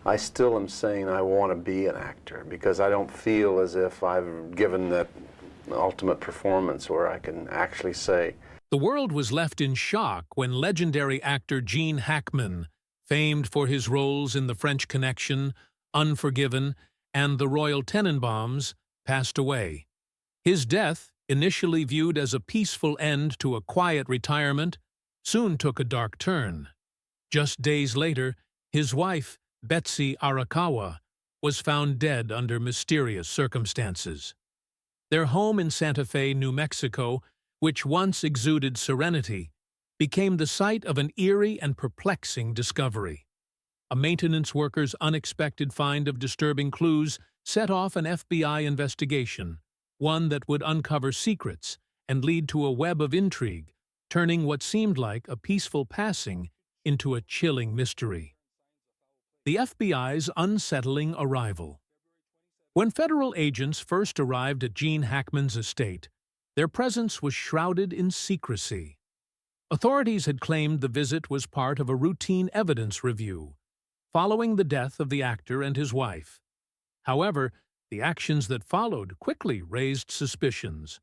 I still am saying I want to be an actor because I don't feel as if I've given that ultimate performance where I can actually say. The world was left in shock when legendary actor Gene Hackman, famed for his roles in The French Connection, Unforgiven, and The Royal Tenenbaums, passed away. His death, initially viewed as a peaceful end to a quiet retirement, soon took a dark turn. Just days later, his wife, Betsy Arakawa, was found dead under mysterious circumstances. Their home in Santa Fe, New Mexico, which once exuded serenity, became the site of an eerie and perplexing discovery. A maintenance worker's unexpected find of disturbing clues set off an FBI investigation, one that would uncover secrets and lead to a web of intrigue, turning what seemed like a peaceful passing into a chilling mystery. The FBI's unsettling arrival. When federal agents first arrived at Gene Hackman's estate, their presence was shrouded in secrecy. Authorities had claimed the visit was part of a routine evidence review, following the death of the actor and his wife. However, the actions that followed quickly raised suspicions.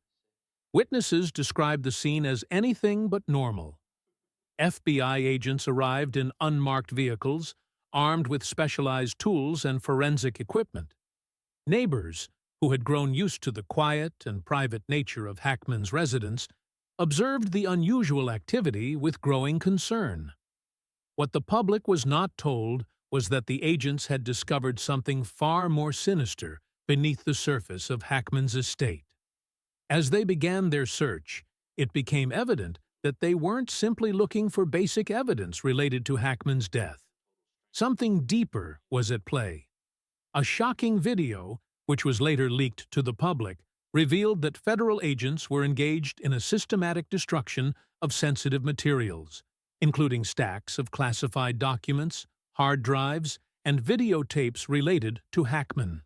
Witnesses described the scene as anything but normal. FBI agents arrived in unmarked vehicles, armed with specialized tools and forensic equipment. Neighbors, who had grown used to the quiet and private nature of Hackman's residence, observed the unusual activity with growing concern. What the public was not told was that the agents had discovered something far more sinister beneath the surface of Hackman's estate. As they began their search, it became evident that they weren't simply looking for basic evidence related to Hackman's death. Something deeper was at play. A shocking video, which was later leaked to the public, revealed that federal agents were engaged in a systematic destruction of sensitive materials, including stacks of classified documents, hard drives, and videotapes related to Hackman.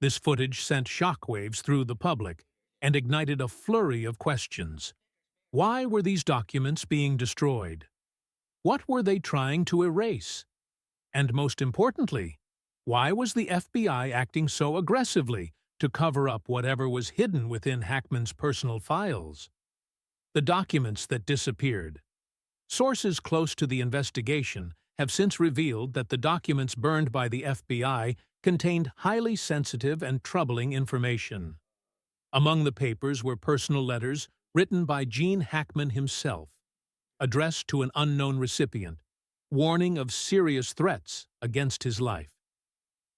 This footage sent shockwaves through the public and ignited a flurry of questions. Why were these documents being destroyed? What were they trying to erase? And most importantly, why was the FBI acting so aggressively to cover up whatever was hidden within Hackman's personal files? The documents that disappeared. Sources close to the investigation have since revealed that the documents burned by the FBI contained highly sensitive and troubling information. Among the papers were personal letters written by Gene Hackman himself, addressed to an unknown recipient, warning of serious threats against his life.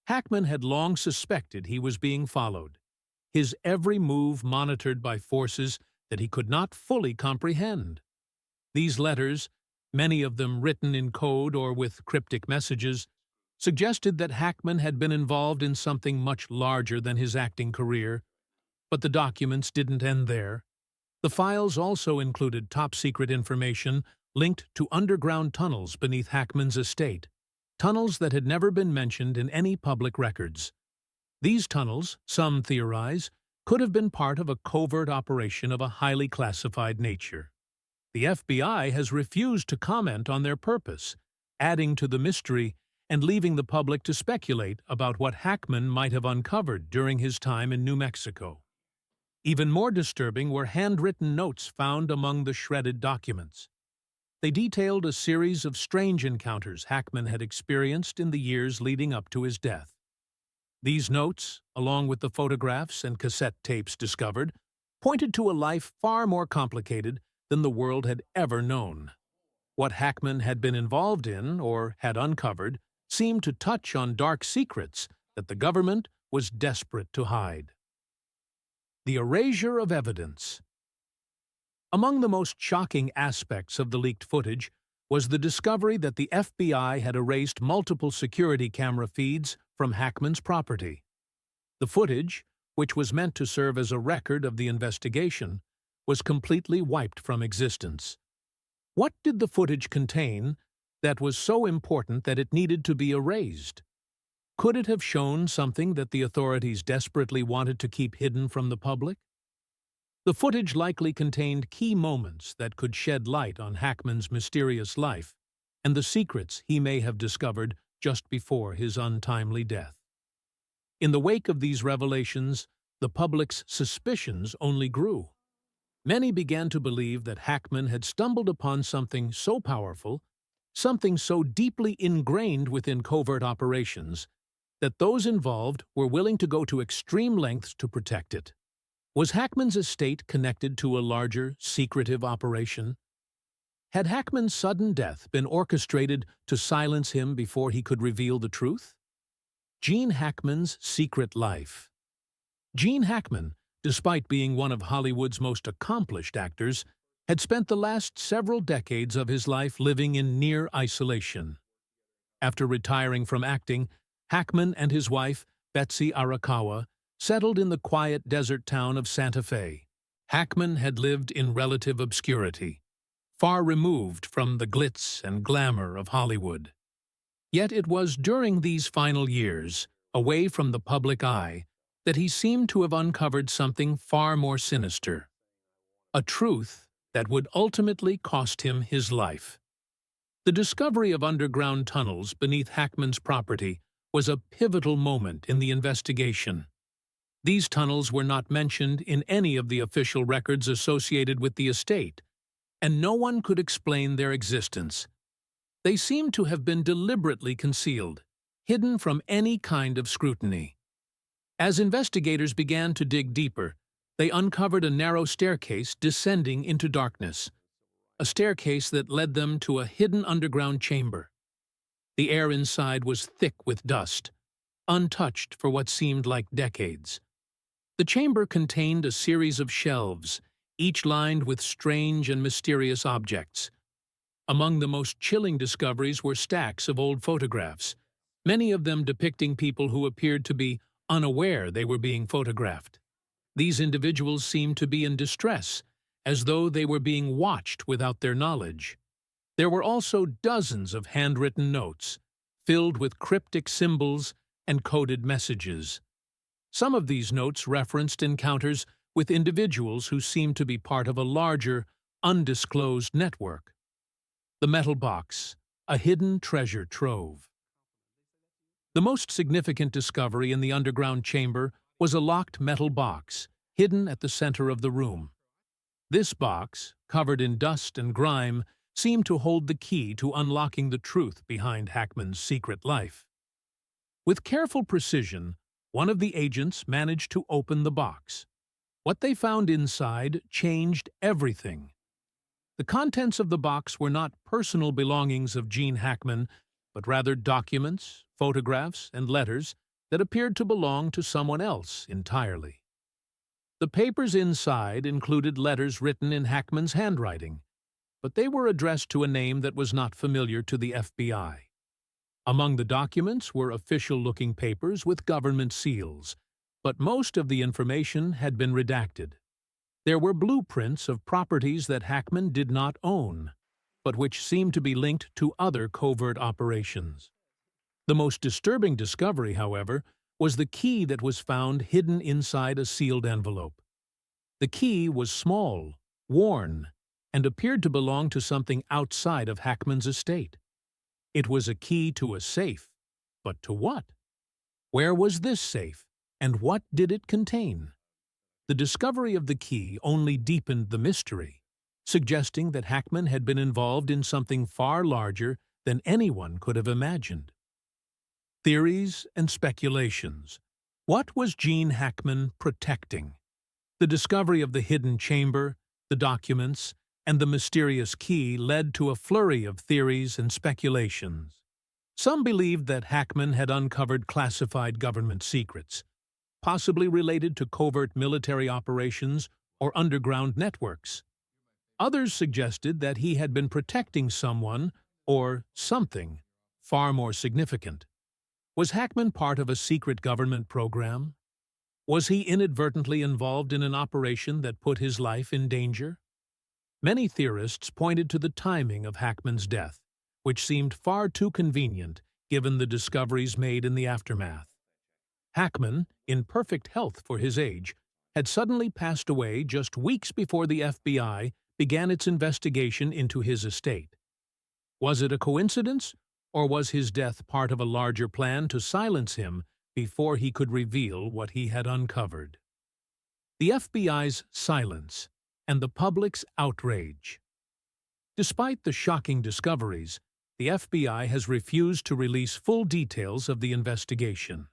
Hackman had long suspected he was being followed, his every move monitored by forces that he could not fully comprehend. These letters, many of them written in code or with cryptic messages, suggested that Hackman had been involved in something much larger than his acting career. But the documents didn't end there. The files also included top-secret information linked to underground tunnels beneath Hackman's estate, tunnels that had never been mentioned in any public records. These tunnels, some theorize, could have been part of a covert operation of a highly classified nature. The FBI has refused to comment on their purpose, adding to the mystery and leaving the public to speculate about what Hackman might have uncovered during his time in New Mexico. Even more disturbing were handwritten notes found among the shredded documents. They detailed a series of strange encounters Hackman had experienced in the years leading up to his death. These notes, along with the photographs and cassette tapes discovered, pointed to a life far more complicated than the world had ever known. What Hackman had been involved in, or had uncovered, seemed to touch on dark secrets that the government was desperate to hide. The erasure of evidence. Among the most shocking aspects of the leaked footage was the discovery that the FBI had erased multiple security camera feeds from Hackman's property. The footage, which was meant to serve as a record of the investigation, was completely wiped from existence. What did the footage contain that was so important that it needed to be erased? Could it have shown something that the authorities desperately wanted to keep hidden from the public? The footage likely contained key moments that could shed light on Hackman's mysterious life and the secrets he may have discovered just before his untimely death. In the wake of these revelations, the public's suspicions only grew. Many began to believe that Hackman had stumbled upon something so powerful, something so deeply ingrained within covert operations, that those involved were willing to go to extreme lengths to protect it. Was Hackman's estate connected to a larger, secretive operation? Had Hackman's sudden death been orchestrated to silence him before he could reveal the truth? Gene Hackman's secret life. Gene Hackman, despite being one of Hollywood's most accomplished actors, had spent the last several decades of his life living in near isolation. After retiring from acting, Hackman and his wife, Betsy Arakawa, settled in the quiet desert town of Santa Fe. Hackman had lived in relative obscurity, far removed from the glitz and glamour of Hollywood. Yet it was during these final years, away from the public eye, that he seemed to have uncovered something far more sinister. A truth that would ultimately cost him his life. The discovery of underground tunnels beneath Hackman's property was a pivotal moment in the investigation. These tunnels were not mentioned in any of the official records associated with the estate, and no one could explain their existence. They seemed to have been deliberately concealed, hidden from any kind of scrutiny. As investigators began to dig deeper, they uncovered a narrow staircase descending into darkness, a staircase that led them to a hidden underground chamber. The air inside was thick with dust, untouched for what seemed like decades. The chamber contained a series of shelves, each lined with strange and mysterious objects. Among the most chilling discoveries were stacks of old photographs, many of them depicting people who appeared to be unaware they were being photographed. These individuals seemed to be in distress, as though they were being watched without their knowledge. There were also dozens of handwritten notes, filled with cryptic symbols and coded messages. Some of these notes referenced encounters with individuals who seemed to be part of a larger, undisclosed network. The metal box, a hidden treasure trove. The most significant discovery in the underground chamber was a locked metal box, hidden at the center of the room. This box, covered in dust and grime, seemed to hold the key to unlocking the truth behind Hackman's secret life. With careful precision, one of the agents managed to open the box. What they found inside changed everything. The contents of the box were not personal belongings of Gene Hackman, but rather documents, photographs, and letters that appeared to belong to someone else entirely. The papers inside included letters written in Hackman's handwriting, but they were addressed to a name that was not familiar to the FBI. Among the documents were official-looking papers with government seals, but most of the information had been redacted. There were blueprints of properties that Hackman did not own, but which seemed to be linked to other covert operations. The most disturbing discovery, however, was the key that was found hidden inside a sealed envelope. The key was small, worn, and appeared to belong to something outside of Hackman's estate. It was a key to a safe, but to what? Where was this safe, and what did it contain? The discovery of the key only deepened the mystery, suggesting that Hackman had been involved in something far larger than anyone could have imagined. Theories and speculations. What was Gene Hackman protecting? The discovery of the hidden chamber, the documents, and the mysterious key led to a flurry of theories and speculations. Some believed that Hackman had uncovered classified government secrets, possibly related to covert military operations or underground networks. Others suggested that he had been protecting someone, or something, far more significant. Was Hackman part of a secret government program? Was he inadvertently involved in an operation that put his life in danger? Many theorists pointed to the timing of Hackman's death, which seemed far too convenient given the discoveries made in the aftermath. Hackman, in perfect health for his age, had suddenly passed away just weeks before the FBI began its investigation into his estate. Was it a coincidence, or was his death part of a larger plan to silence him before he could reveal what he had uncovered? The FBI's silence and the public's outrage. Despite the shocking discoveries, the FBI has refused to release full details of the investigation.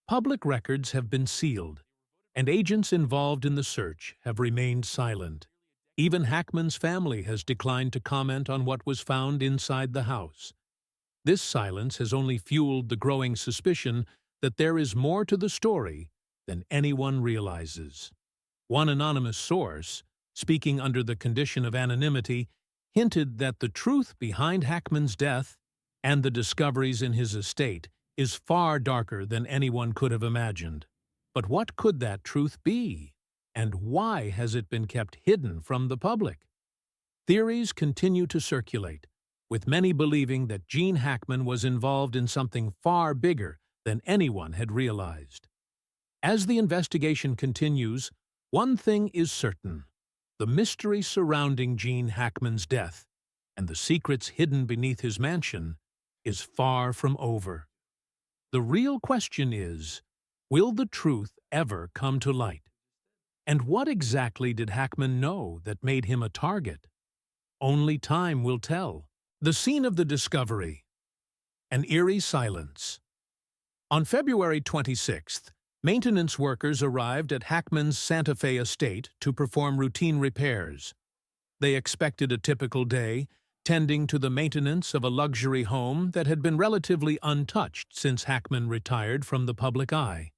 Public records have been sealed, and agents involved in the search have remained silent. Even Hackman's family has declined to comment on what was found inside the house. This silence has only fueled the growing suspicion that there is more to the story than anyone realizes. One anonymous source, speaking under the condition of anonymity, hinted that the truth behind Hackman's death and the discoveries in his estate is far darker than anyone could have imagined. But what could that truth be? And why has it been kept hidden from the public? Theories continue to circulate, with many believing that Gene Hackman was involved in something far bigger than anyone had realized. As the investigation continues, one thing is certain: the mystery surrounding Gene Hackman's death and the secrets hidden beneath his mansion is far from over. The real question is, will the truth ever come to light? And what exactly did Hackman know that made him a target? Only time will tell. The scene of the discovery. An eerie silence. On February 26th, maintenance workers arrived at Hackman's Santa Fe estate to perform routine repairs. They expected a typical day, tending to the maintenance of a luxury home that had been relatively untouched since Hackman retired from the public eye.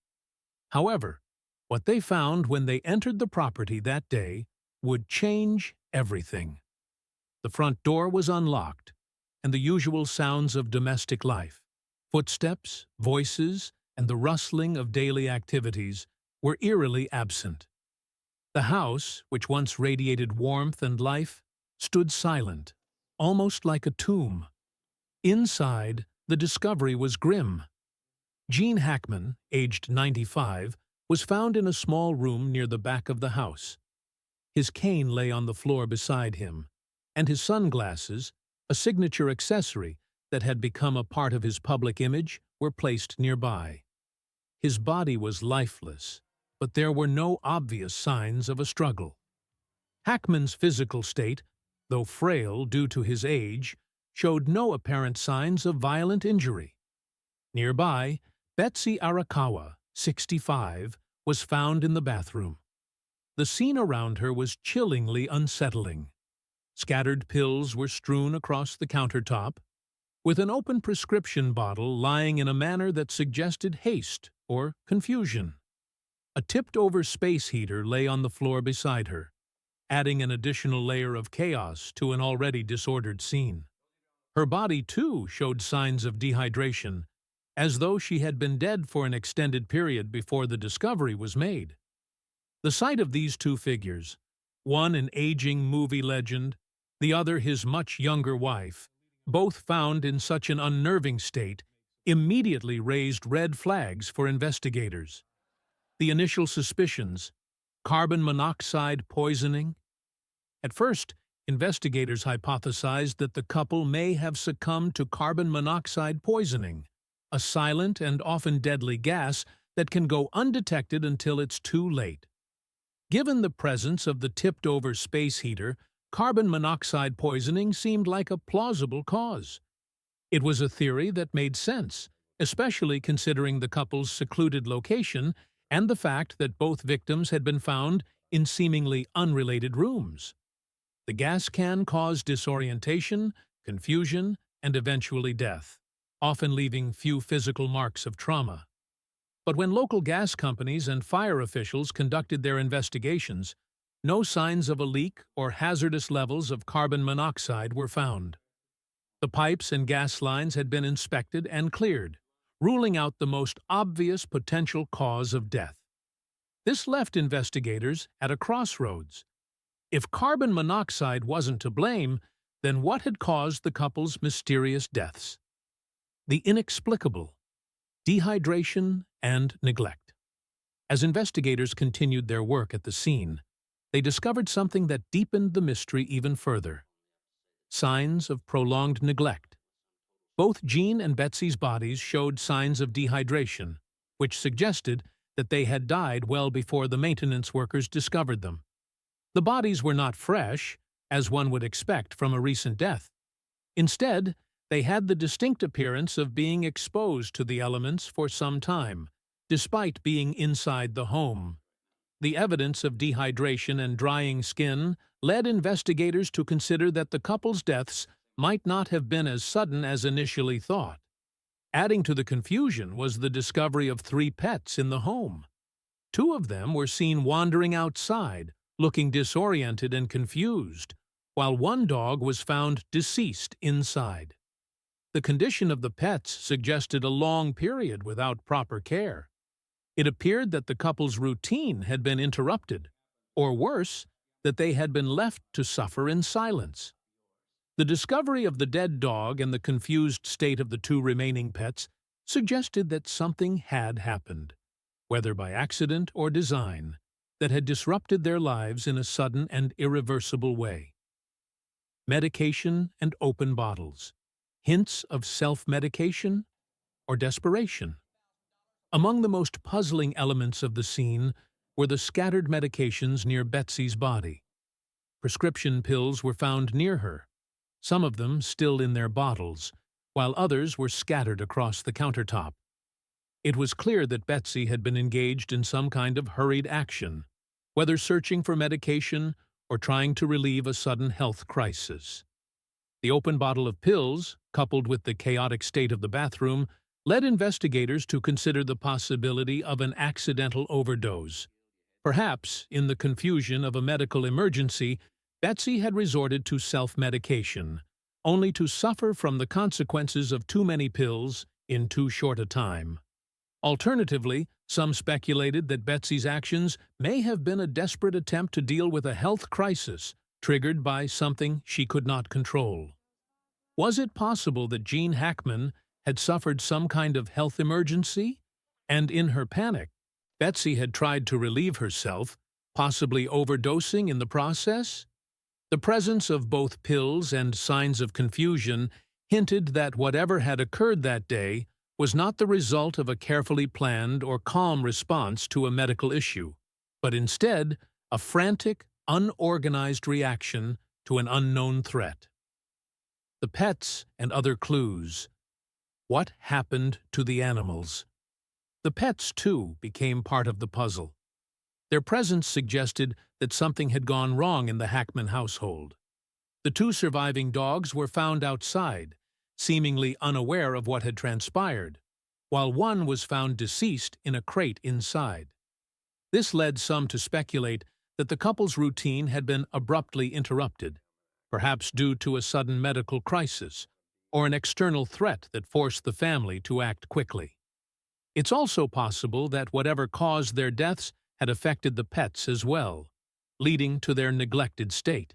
However, what they found when they entered the property that day would change everything. The front door was unlocked, and the usual sounds of domestic life, footsteps, voices, and the rustling of daily activities were eerily absent. The house, which once radiated warmth and life, stood silent, almost like a tomb. Inside, the discovery was grim. Gene Hackman, aged 95, was found in a small room near the back of the house. His cane lay on the floor beside him, and his sunglasses, a signature accessory that had become a part of his public image, were placed nearby. His body was lifeless, but there were no obvious signs of a struggle. Hackman's physical state, though frail due to his age, showed no apparent signs of violent injury. Nearby, Betsy Arakawa, 65, was found in the bathroom. The scene around her was chillingly unsettling. Scattered pills were strewn across the countertop, with an open prescription bottle lying in a manner that suggested haste or confusion. A tipped-over space heater lay on the floor beside her, adding an additional layer of chaos to an already disordered scene. Her body, too, showed signs of dehydration, as though she had been dead for an extended period before the discovery was made. The sight of these two figures, one an aging movie legend, the other his much younger wife, both found in such an unnerving state, immediately raised red flags for investigators. The initial suspicions: carbon monoxide poisoning. At first, investigators hypothesized that the couple may have succumbed to carbon monoxide poisoning, a silent and often deadly gas that can go undetected until it's too late. Given the presence of the tipped-over space heater, carbon monoxide poisoning seemed like a plausible cause. It was a theory that made sense, especially considering the couple's secluded location and the fact that both victims had been found in seemingly unrelated rooms. The gas can cause disorientation, confusion, and eventually death, often leaving few physical marks of trauma. But when local gas companies and fire officials conducted their investigations, no signs of a leak or hazardous levels of carbon monoxide were found. The pipes and gas lines had been inspected and cleared, ruling out the most obvious potential cause of death. This left investigators at a crossroads. If carbon monoxide wasn't to blame, then what had caused the couple's mysterious deaths? The inexplicable: dehydration and neglect. As investigators continued their work at the scene, they discovered something that deepened the mystery even further: signs of prolonged neglect. Both Jean and Betsy's bodies showed signs of dehydration, which suggested that they had died well before the maintenance workers discovered them. The bodies were not fresh, as one would expect from a recent death. Instead, they had the distinct appearance of being exposed to the elements for some time, despite being inside the home. The evidence of dehydration and drying skin led investigators to consider that the couple's deaths might not have been as sudden as initially thought. Adding to the confusion was the discovery of 3 pets in the home. 2 of them were seen wandering outside, looking disoriented and confused, while 1 dog was found deceased inside. The condition of the pets suggested a long period without proper care. It appeared that the couple's routine had been interrupted, or worse, that they had been left to suffer in silence. The discovery of the dead dog and the confused state of the 2 remaining pets suggested that something had happened, whether by accident or design, that had disrupted their lives in a sudden and irreversible way. Medication and open bottles. Hints of self-medication or desperation. Among the most puzzling elements of the scene were the scattered medications near Betsy's body. Prescription pills were found near her, some of them still in their bottles, while others were scattered across the countertop. It was clear that Betsy had been engaged in some kind of hurried action, whether searching for medication or trying to relieve a sudden health crisis. The open bottle of pills, coupled with the chaotic state of the bathroom, led investigators to consider the possibility of an accidental overdose. Perhaps, in the confusion of a medical emergency, Betsy had resorted to self-medication, only to suffer from the consequences of too many pills in too short a time. Alternatively, some speculated that Betsy's actions may have been a desperate attempt to deal with a health crisis triggered by something she could not control. Was it possible that Jean Hackman had suffered some kind of health emergency, and in her panic, Betsy had tried to relieve herself, possibly overdosing in the process? The presence of both pills and signs of confusion hinted that whatever had occurred that day was not the result of a carefully planned or calm response to a medical issue, but instead a frantic, unorganized reaction to an unknown threat. The pets and other clues. What happened to the animals? The pets, too, became part of the puzzle. Their presence suggested that something had gone wrong in the Hackman household. The 2 surviving dogs were found outside, seemingly unaware of what had transpired, while 1 was found deceased in a crate inside. This led some to speculate that the couple's routine had been abruptly interrupted, perhaps due to a sudden medical crisis or an external threat that forced the family to act quickly. It's also possible that whatever caused their deaths had affected the pets as well, leading to their neglected state.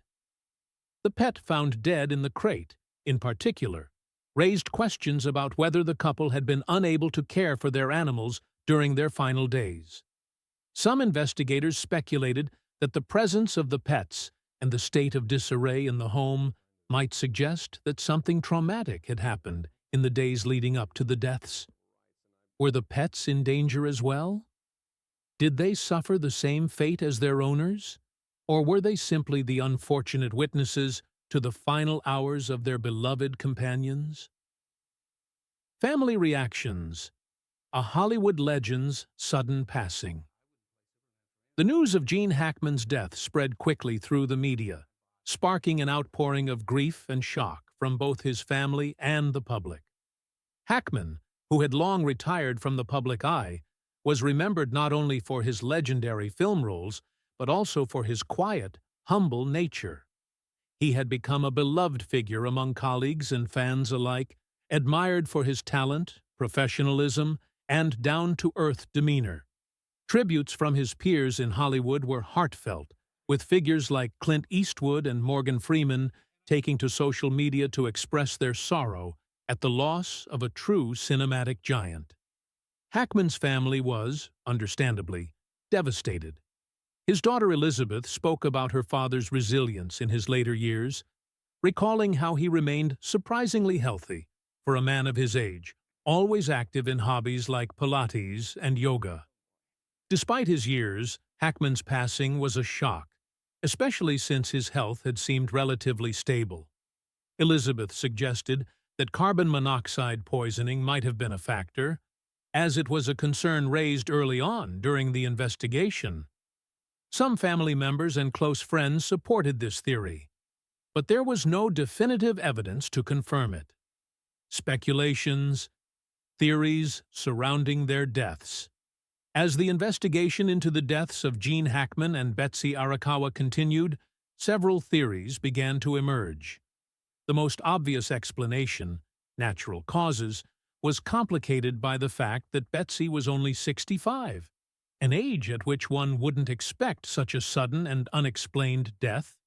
The pet found dead in the crate, in particular, raised questions about whether the couple had been unable to care for their animals during their final days. Some investigators speculated that the presence of the pets and the state of disarray in the home might suggest that something traumatic had happened in the days leading up to the deaths. Were the pets in danger as well? Did they suffer the same fate as their owners? Or were they simply the unfortunate witnesses to the final hours of their beloved companions? Family reactions. A Hollywood legend's sudden passing. The news of Gene Hackman's death spread quickly through the media, sparking an outpouring of grief and shock from both his family and the public. Hackman, who had long retired from the public eye, was remembered not only for his legendary film roles, but also for his quiet, humble nature. He had become a beloved figure among colleagues and fans alike, admired for his talent, professionalism, and down-to-earth demeanor. Tributes from his peers in Hollywood were heartfelt, with figures like Clint Eastwood and Morgan Freeman taking to social media to express their sorrow at the loss of a true cinematic giant. Hackman's family was, understandably, devastated. His daughter Elizabeth spoke about her father's resilience in his later years, recalling how he remained surprisingly healthy for a man of his age, always active in hobbies like Pilates and yoga. Despite his years, Hackman's passing was a shock, especially since his health had seemed relatively stable. Elizabeth suggested that carbon monoxide poisoning might have been a factor, as it was a concern raised early on during the investigation. Some family members and close friends supported this theory, but there was no definitive evidence to confirm it. Speculations, theories surrounding their deaths. As the investigation into the deaths of Gene Hackman and Betsy Arakawa continued, several theories began to emerge. The most obvious explanation, natural causes, was complicated by the fact that Betsy was only 65, an age at which one wouldn't expect such a sudden and unexplained death.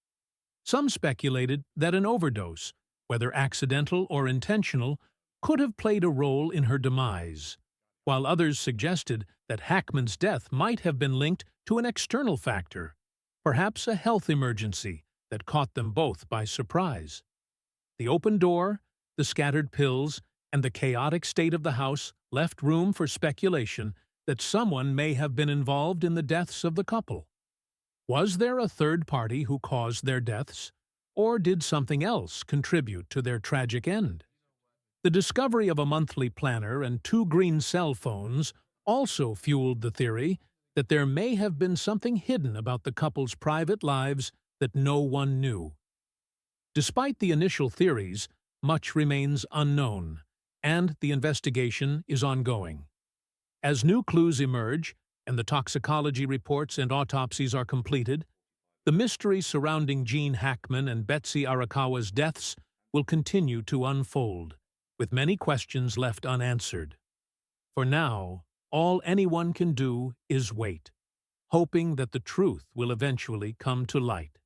Some speculated that an overdose, whether accidental or intentional, could have played a role in her demise, while others suggested that Hackman's death might have been linked to an external factor, perhaps a health emergency that caught them both by surprise. The open door, the scattered pills, and the chaotic state of the house left room for speculation that someone may have been involved in the deaths of the couple. Was there a third party who caused their deaths, or did something else contribute to their tragic end? The discovery of a monthly planner and 2 green cell phones also fueled the theory that there may have been something hidden about the couple's private lives that no one knew. Despite the initial theories, much remains unknown, and the investigation is ongoing. As new clues emerge and the toxicology reports and autopsies are completed, the mystery surrounding Gene Hackman and Betsy Arakawa's deaths will continue to unfold, with many questions left unanswered. For now, all anyone can do is wait, hoping that the truth will eventually come to light.